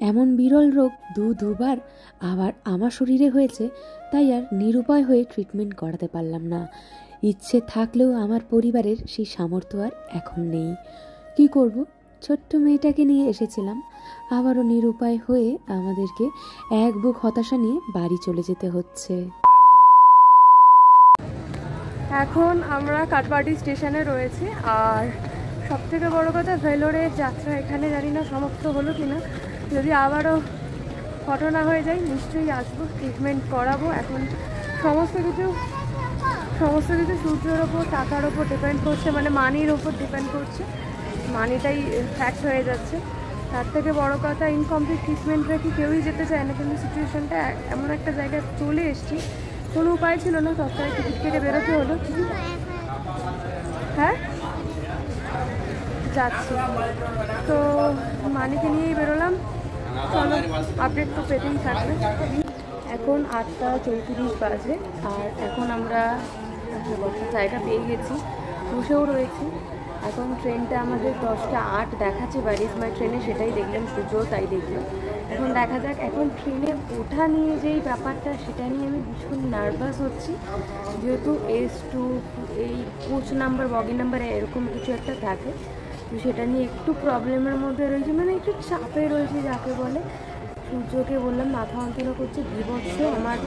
এমন বিরল রোগ দুবার আবার আমার শরীরে হয়েছে, তাই আর নিরুপায় হয়ে ট্রিটমেন্ট করাতে পারলাম না। ইচ্ছে থাকলেও আমার পরিবারের সেই সামর্থ্য আর এখন নেই। কি করব, ছোট্ট মেয়েটাকে নিয়ে এসেছিলাম, আবারও নিরুপায় হয়ে আমাদেরকে এক বুক হতাশা নিয়ে বাড়ি চলে যেতে হচ্ছে। এখন আমরা কাঠবাড়ি স্টেশনে রয়েছি। আর সবথেকে বড় কথা, ভেলোরের যাত্রা এখানে জানি না সমাপ্ত হলো কিনা। যদি আবারও ঘটনা হয়ে যায় নিশ্চয়ই আসবো, ট্রিটমেন্ট করাবো। এখন সমস্ত কিছু সূর্যের ওপর, টাকার ওপর ডিপেন্ড করছে, মানে মানির ওপর ডিপেন্ড করছে। মানিটাই ফ্যাক্ট হয়ে যাচ্ছে। তার থেকে বড় কথা, ইনকমপ্লিট ট্রিটমেন্ট রেখে কেউই যেতে চায় না, কিন্তু সিচুয়েশানটা এমন একটা জায়গায় চলে এসেছি, কোনো উপায় ছিল না, সরকারি টিকিট কেটে বেরোতে হলো। হ্যাঁ, যাচ্ছি তো মানিকে নিয়েই বেরোলাম। চলো, আপডেট তো পেতেই থাকবে। এখন 8:34 বাজে, আর এখন আমরা বসার জায়গা পেয়ে গেছি, বসেও রয়েছি। এখন ট্রেনটা আমাদের 10:08 দেখাচ্ছে ব্যারিজ মাই ট্রেনে, সেটাই দেখলাম, সূর্যও তাই দেখলাম। এখন দেখা যাক। এখন ট্রেনে ওঠা নিয়ে যেই ব্যাপারটা, সেটা নিয়ে আমি ভীষণ নার্ভাস হচ্ছি, যেহেতু S2 এই কোচ নাম্বার, বগি নাম্বার এরকম কিছু একটা থাকে, তো সেটা নিয়ে একটু প্রবলেমের মধ্যে রয়েছে, মানে একটু চাপে রয়েছে যাকে বলে। সূর্যকে বললাম, মাথা যন্ত্রণা করছে বিভৎস, আমার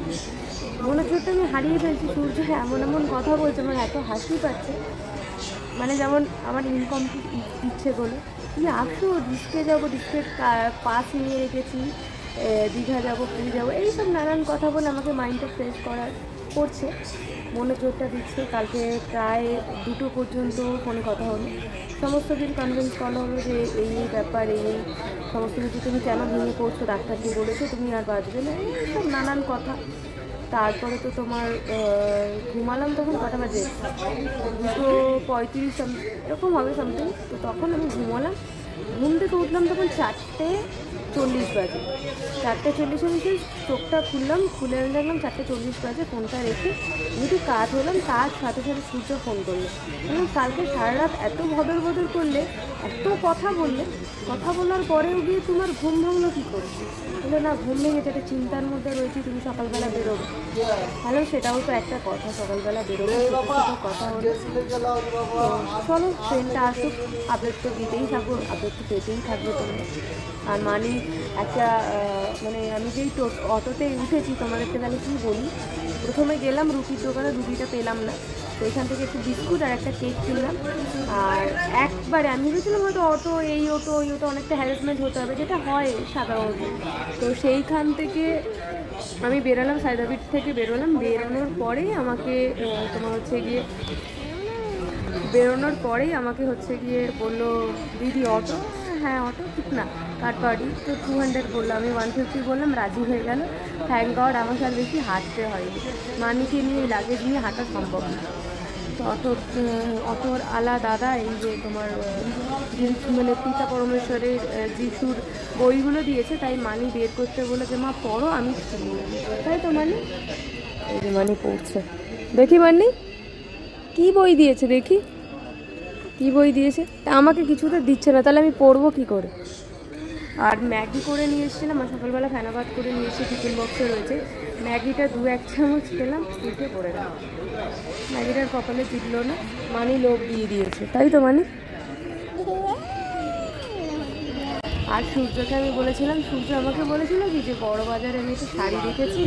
মনে হচ্ছে আমি হারিয়ে ফেলছি। সূর্য এমন এমন কথা বলছে, আমার এত হাসি পাচ্ছে, মানে যেমন আমার ইনকমপ্লিট ইচ্ছেগুলো, তুমি আসো, ডিস্কে যাবো, ডিস্কের পাস নিয়ে রেখেছি, দীঘা যাবো, পুরী যাবো, এইসব নানান কথা বলে আমাকে মাইন্ডটা ফ্রেশ করছে, মনে জোরটা দিচ্ছে। কালকে প্রায় 2টো পর্যন্ত ফোনে কথা হলো, সমস্ত কিছু কনভিন্স করা হলো যে এই ব্যাপার, এই সমস্ত কিছু তুমি কেন ভেঙে পড়ছো, ডাক্তার কি বলেছো, তুমি আর বাঁচবে না, এইসব নানান কথা। তারপরে তো তোমার ঘুমালাম তখন কটা বাজে, 2:35 এরকম হবে সামথিং। তো তখন আমি ঘুমালাম, ঘুম থেকে উঠলাম তখন 4:40 বাজে। 4:40 এসে চোখটা খুললাম, খুলে দেখলাম 4:40 বাজে। ফোনটা রেখে যদি কাজ হলাম, তার সাথে সাথে সূর্য ফোন করলো। কালকে সারা রাত এত বদল করলে, এত কথা বললে, কথা বলার পরেও গিয়ে তোমার ঘুম ভাঙলো কী করে? বলে না, ঘুম ভেঙে যেটা চিন্তার মধ্যে রয়েছে, তুমি সকালবেলা বেরোবে। হ্যালো, সেটাও তো একটা কথা, সকালবেলা বেরোবে, কথা হলো। চলো, ট্রেনটা আসুক, আপডেট তো দিতেই থাকবো, আপডেট তো পেতেই থাকবে তোমরা। আর মানে একটা মানে আমি যেই অটোতে উঠেছি, তোমাদেরকে তাহলে কী বলি, প্রথমে গেলাম রুটির দোকানে, রুটিটা পেলাম না, তো এখান থেকে একটু বিস্কুট আর একটা কেক কিনলাম। আর একবারে আমি ভেবেছিলাম হয়তো অটো, এই অটো ওই অটো, অনেকটা হ্যারাসমেন্ট হতে হবে, যেটা হয় সাধারণত। তো সেইখান থেকে আমি বেরোলাম, সাইদাবিট থেকে বেরোলাম। বেরোনোর পরেই আমাকে বললো দিদি অটো। হ্যাঁ অটো, ঠিক না, কাঠবাড়ি তো 200 বললো, আমি 150 বললাম, রাজি হয়ে গেল। থ্যাংক গড, আমার সাথে বেশি হাঁটতে হয়নি, মানিকে নিয়ে লাগেজ নিয়ে হাঁটা সম্ভব না। তো অটোর আলা দাদা, এই যে তোমার মানে পিতা পরমেশ্বরের যিশুর বইগুলো দিয়েছে, তাই মানি বের করতে বলে যে মা পড়ো, আমি তাই তো মানি, এই যে মানি পড়ছে। দেখি মানি কী বই দিয়েছে, দেখি কী বই দিয়েছে। তা আমাকে কিছুতে দিচ্ছে না, তাহলে আমি পড়বো কী করে? আর ম্যাগি করে নিয়ে এসেছিলাম, আর সকালবেলা ফেনাবাদ করে নিয়ে এসে টিফিন বক্সে রয়েছে। ম্যাগিটা 2-1 চামচ খেলাম, উঠে পড়ে গেল। ম্যাগিটার কপালে জিতল না, মানি লোভ দিয়ে দিয়েছে, তাই তো মানি। আর সূর্যকে আমি বলেছিলাম, সূর্য আমাকে বলেছিল কি যে বড় বাজারে আমি একটু শাড়ি দেখেছি,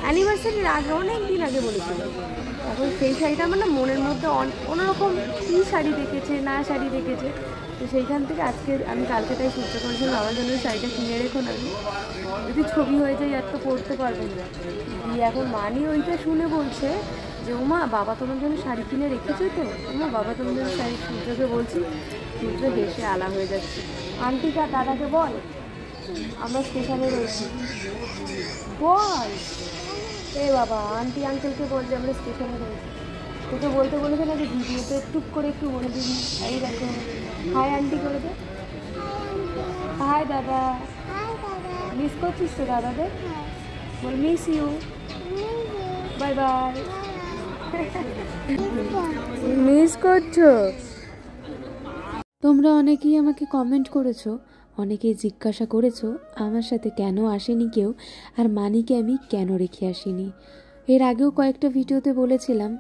অ্যানিভার্সারির আগে, অনেক দিন আগে বলেছিল। এখন সেই শাড়িটা আমার না মনের মধ্যে অন্যরকম, কী শাড়ি দেখেছে না শাড়ি দেখেছে, তো সেইখান থেকে আমি কালকে তাই সূর্য করেছিলাম আমার জন্য শাড়িটা কিনে রেখো না, যদি ছবি হয়ে যায় আর তো পরতে পারবেন না। দিয়ে এখন মানি ওইটা শুনে বলছে যে ওমা বাবা তোমার জন্য শাড়ি কিনে রেখেছো তো, ওমা বাবা তোমার জন্য শাড়ি। সূর্যকে বলছি, সূর্য হেসে আলা হয়ে যাচ্ছে। আন্টিকা দাদাকে বল আমরা স্টেশনে রয়েছি, বল। এ বাবা, আন্টি আঙ্কেলকে বল যে আমরা স্টেশনে রয়েছি। তোকে বলতে বলেছে না যে ভিডিওতে টুক করে একটু বলে দিবি, এই দেখো হাই আন্টি করে দে। হাই দাদা, মিস করছিস তো দাদাদের, বল miss you, bye bye. Miss করছো? তোমরা অনেকেই আমাকে কমেন্ট করেছো অনেকেই জিজ্ঞাসা করেছো আমার সাথে কেন আসেনি কেউ, আর মানিকে আমি কেন রেখে আসিনি। এর আগেও কয়েকটা ভিডিওতে বলেছিলাম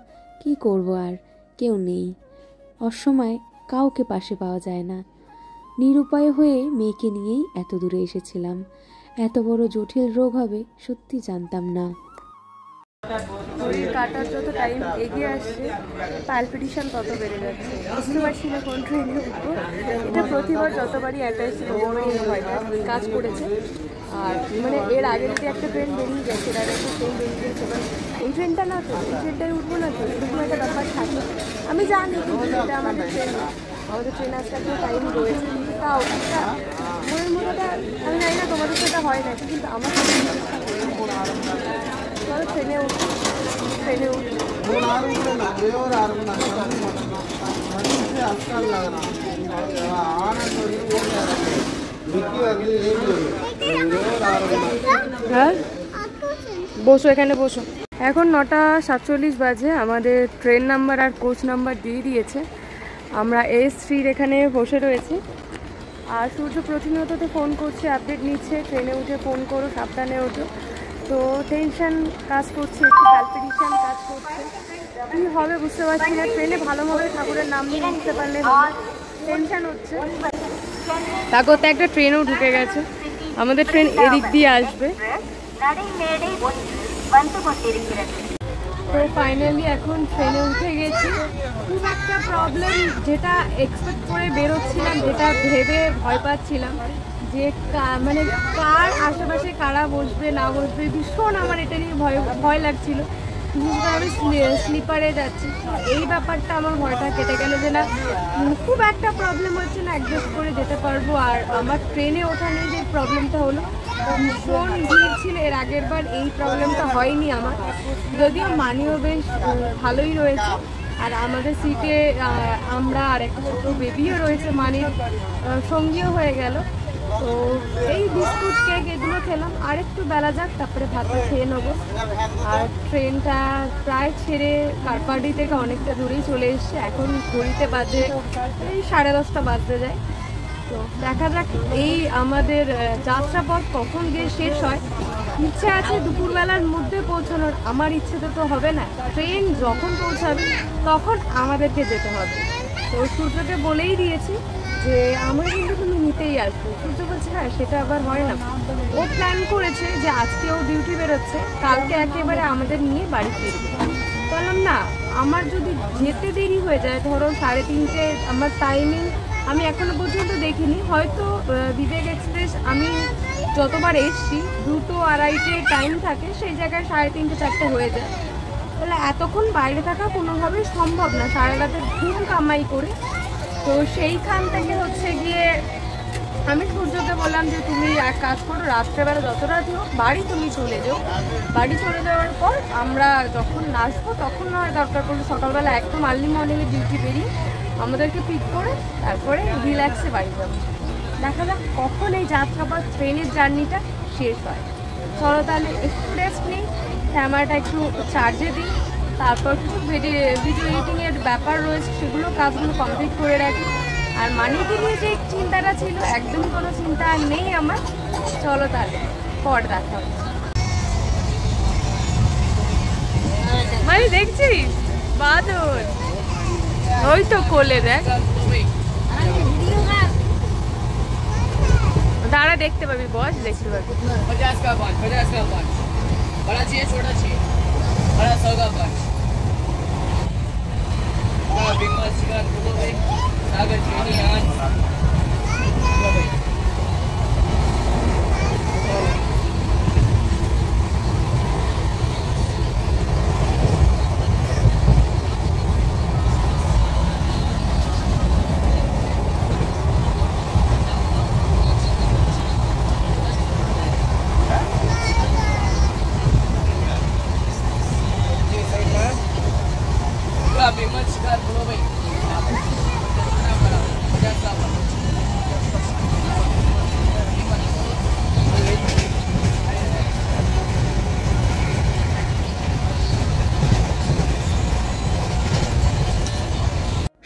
কি করব, আর কেউ নেই, অসময়ে কাউকে পাশে পাওয়া যায় না। নিরুপায় হয়ে মেয়েকে নিয়েই এত দূরে এসেছিলাম। এত বড় জটিল রোগ হবে সত্যি জানতাম না। ঘড়ির কাটার যত টাইম এগিয়ে আসছে পালপিটিশন তত বেড়ে যাচ্ছে। বুঝতে পারছি না কোন ট্রেনে উঠবো। এটা প্রতিবার যতবারই অ্যাটাচ হয়টা কাজ করেছে। আর মানে এর আগে যদি একটা ট্রেন বেরিয়ে গেছে, এর আগে একটা ট্রেন বেরিয়ে গেছে, এবার এই ট্রেনটা না তো, এই ট্রেনটাই উঠবো না তো, এরকম একটা ব্যাপার থাকে। আমি জানি কিন্তু এটা আমাদের ট্রেন, আমাদের ট্রেন আসতে একটা টাইম রয়েছে, কিন্তু তাও একটা মনের মধ্যে আমি জানি না তোমাদের সাথে হয় নাকি, কিন্তু আমার ট্রেনে উঠবো, ট্রেনে উঠবো। হ্যাঁ বসো, এখানে বসো। এখন 9:47 বাজে। আমাদের ট্রেন নাম্বার আর কোচ নাম্বার দিয়ে দিয়েছে। আমরা S3 এখানে বসে রয়েছি। আর সূর্য প্রতিনিয়ত তো ফোন করছে, আপডেট নিচ্ছে, ট্রেনে উঠে ফোন করো, সাবধানে ওঠো। তো টেনশন কাজ করছে, একটু প্যালপিটেশন কাজ করছে। কী হবে বুঝতে পারছি না। ট্রেনে ভালোভাবে ঠাকুরের নাম নিয়ে নিতে পারলে টেনশন হচ্ছে। তারপর একটা ট্রেনও ঢুকে গেছে, আমাদের ট্রেন এদিক দিয়ে আসবে। তো ফাইনালি এখন ট্রেনে উঠে গেছি। খুব একটা প্রবলেম, যেটা এক্সপেক্ট করে বেরোচ্ছিলাম, যেটা ভেবে ভয় পাচ্ছিলাম যে মানে কার আশেপাশে কারা বসবে না বসবে, ভীষণ আমার এটা নিয়ে ভয় লাগছিল। আমি স্লিপারে যাচ্ছি, এই ব্যাপারটা আমার ভয়টা কেটে গেল যে না খুব একটা প্রবলেম হচ্ছে না, অ্যাডজাস্ট করে যেতে পারবো। আর আমার ট্রেনে ওঠা নিয়ে যে প্রবলেমটা হলো, ভীষণ ভিড় ছিল। এর আগের বার এই প্রবলেমটা হয়নি আমার, যদিও মানিও বেশ ভালোই রয়েছে। আর আমাদের সিটে আমরা আর একটা ছোটো বেবিও রয়েছে, মানির সঙ্গীও হয়ে গেল। তো এই বিস্কুট কেক এগুলো খেলাম, আর একটু বেলা যাক তারপরে ভাতটা খেয়ে নেবো। আর ট্রেনটা প্রায় ছেড়ে কারপাডি থেকে অনেকটা দূরেই চলে এসছে। এখন ঘড়িতে বাজে এই 10:30 বাজতে যায়। তো দেখা যাক এই আমাদের যাত্রাপথ কখন গিয়ে শেষ হয়। ইচ্ছে আছে দুপুরবেলার মধ্যে পৌঁছানোর, আমার ইচ্ছে তো হবে না। ট্রেন যখন পৌঁছাবে তখন আমাদেরকে যেতে হবে। তো সূর্যকে বলেই দিয়েছি যে আমরা কিন্তু তুমি নিতেই আসবো। সূর্য বলছে হ্যাঁ সেটা আবার হয় না। ও প্ল্যান করেছে যে আজকে ও ডিউটি বেরোচ্ছে, কালকে একেবারে আমাদের নিয়ে বাড়ি ফিরবে। বললাম না, আমার যদি যেতে দেরি হয়ে যায়, ধরো 3:30 আমার টাইমিং আমি এখনো পর্যন্ত দেখিনি, হয়তো বিবেক এক্সপ্রেস আমি যতবার এসছি 2-2:30 টাইম থাকে, সেই জায়গায় 3:30-4 হয়ে যায়। তাহলে এতক্ষণ বাইরে থাকা কোনোভাবেই সম্ভব না, সারা রাতের ঘুম কামাই করে। তো সেইখান থেকে হচ্ছে গিয়ে আমি সূর্যকে বললাম যে তুমি এক কাজ করো, রাত্রেবেলা যত রাত হোক বাড়ি তুমি চলে যাও। বাড়ি চলে যাওয়ার পর আমরা যখন আসবো তখন নয় দরকার পড়লে সকালবেলা একদম আর্লি মর্নিংয়ে ডিউটি বেরিয়ে আমাদেরকে পিক করে তারপরে রিল্যাক্সে বাড়ি যাবো। দেখা যাক কখন এই যাত্রাপথ ট্রেনের জার্নিটা শেষ হয়। চলো তাহলে একটু রেস্ট নিই, ক্যামেরাটা একটু চার্জে দিই, তারপর কিছু ভিডিও এডিটিংয়ের ব্যাপার রয়েছে সেগুলো কাজগুলো কমপ্লিট করে রাখি। আর মানিকে নিয়ে যে চিন্তাটা ছিল, একদমই কোনো চিন্তা নেই আমার। চলো তাহলে পর দেখা হচ্ছে। মানে দেখছিস বাদল, ওই তো কোলে দেখ, দাঁড়া দেখতে পাবি, বস দেখতে পাবি। 50 का 5, 50 का 5, बड़ा चाहिए छोटा चाहिए, बड़ा 100 का 5, बिग मच चिकन बोलो भाई, सागर चीनी आज बोलो भाई। बिग मच चिकन बोलो भाई, 50 का 5।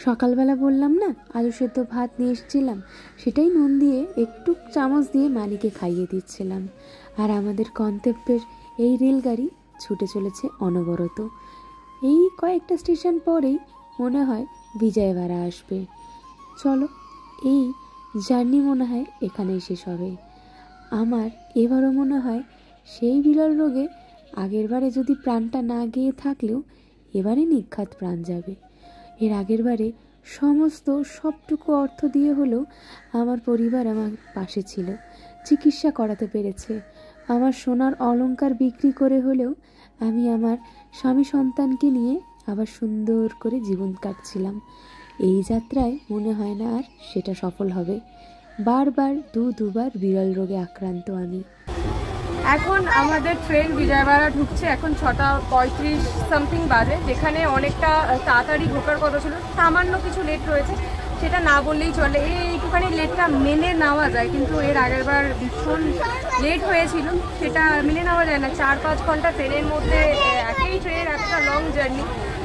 সকালবেলা বললাম না আলু সেদ্ধ ভাত নিয়ে এসেছিলাম, সেটাই নুন দিয়ে একটু চামচ দিয়ে মানিকে খাইয়ে দিচ্ছিলাম। আর আমাদের গন্তব্যের এই রেলগাড়ি ছুটে চলেছে অনবরত। এই কয়েকটা স্টেশন পরেই মনে হয় বিজয়ওয়াড়া আসবে। চলো, এই জার্নি মনে হয় এখানেই শেষ হবে। আমার এবারও মনে হয় সেই বিরল রোগে আগেরবারে যদি প্রাণটা না গিয়ে থাকলেও এবারে নিঘাত প্রাণ যাবে। এর আগেরবারে সমস্ত সবটুকু অর্থ দিয়ে হলেও আমার পরিবার আমার পাশে ছিল, চিকিৎসা করাতে পেরেছে। আমার সোনার অলংকার বিক্রি করে হলেও আমি আমার স্বামী সন্তানকে নিয়ে আবার সুন্দর করে জীবন কাটছিলাম। এই যাত্রায় মনে হয় না আর সেটা সফল হবে। বারবার দুবার বিরল রোগে আক্রান্ত আমি। এখন আমাদের ট্রেন বিজয়ওয়াড়া ঢুকছে, এখন 6:35 সামথিং বাজে, যেখানে অনেকটা তাড়াতাড়ি ঢোকার কথা ছিল, সামান্য কিছু লেট রয়েছে, সেটা না বললেই চলে। এইটুখানি লেটটা মেনে নেওয়া যায়, কিন্তু এর আগেরবার ভীষণ লেট হয়েছিল, সেটা মেনে নেওয়া যায় না। 4-5 ঘন্টা ট্রেনের মধ্যে, একই ট্রেনের এতটা লং জার্নি,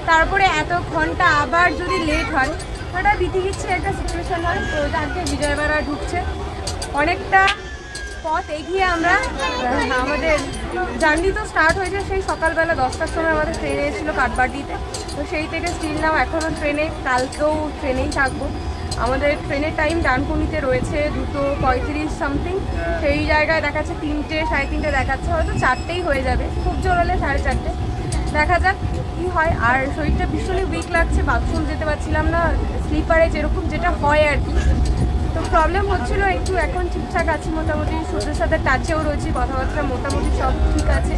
তারপরে এত ঘন্টা আবার যদি লেট হয়, সেটা বিতিকিচ্ছে একটা সিচুয়েশন হয়। তো যাকে বিজয়ওয়াড়া ঢুকছে, অনেকটা পথ এগিয়ে আমরা আমাদের জার্নি তো স্টার্ট হয়েছে সেই সকালবেলা 10টার সময় আমাদের ট্রেনে এসেছিল কাঠবাটিতে। তো সেই থেকে স্টিল নাও এখনও ট্রেনে, কালকেও ট্রেনেই থাকবো। আমাদের ট্রেনের টাইম ডানকুনিতে রয়েছে 2:35 সামথিং, সেই জায়গায় দেখাচ্ছে 3টে, 3:30 দেখাচ্ছে, হয়তো 4টেই হয়ে যাবে, খুব জোর হলে 4:30। দেখা যাক কী হয়। আর শরীরটা ভীষণই উইক লাগছে, বাথরুম যেতে পারছিলাম না, স্লিপারে যেরকম যেটা হয় আর কি। তো প্রবলেম হচ্ছিল একটু, এখন ঠিকঠাক আছে মোটামুটি, সূর্যের সাথে টাচেও রয়েছি, কথাবার্তা মোটামুটি সব ঠিক আছে,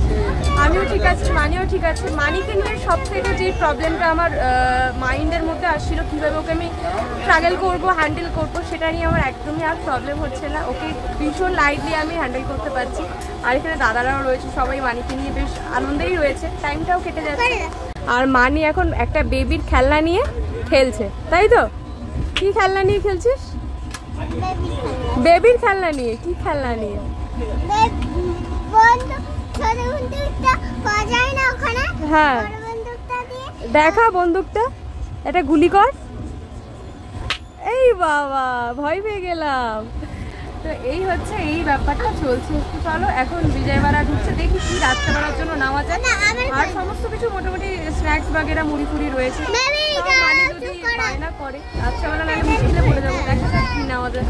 আমিও ঠিক আছি, মানিও ঠিক আছে। মানিকে নিয়ে সব থেকে যে প্রবলেমটা আমার মাইন্ডের মধ্যে আসছিল, কীভাবে ওকে আমি স্ট্রাগল করবো, হ্যান্ডেল করবো, সেটা নিয়ে আমার একদমই আর প্রবলেম হচ্ছে না। ওকে ভীষণ লাইটলি আমি হ্যান্ডেল করতে পারছি। আর এখানে দাদারাও রয়েছে, সবাই মানিকে নিয়ে বেশ আনন্দেই রয়েছে, টাইমটাও কেটে যাচ্ছে। আর মানি এখন একটা বেবির খেলনা নিয়ে খেলছে, তাই তো? কি খেলনা নিয়ে খেলছিস? বেবির খেলনা নিয়ে। কি খেলনা নিয়ে? হ্যাঁ, দেখা বন্দুকটা, এটা গুলি কর। এই বাবা, ভয় পেয়ে গেলাম। তো এই হচ্ছে, এই ব্যাপারটা চলছে। চলো, এখন বিজয়ওয়াড়া ঢুকছে, দেখি কি রাত্রেবেলার জন্য নেওয়া যায়। আর সমস্ত কিছু মোটামুটি স্ন্যাক্স বাগেরা মুড়ি ফুড়ি রয়েছে, মানে যদি বায়না করে রাত্রেবেলা নাহলে মুশকিলে পড়ে যাবো। দেখা যাক কি নেওয়া যায়।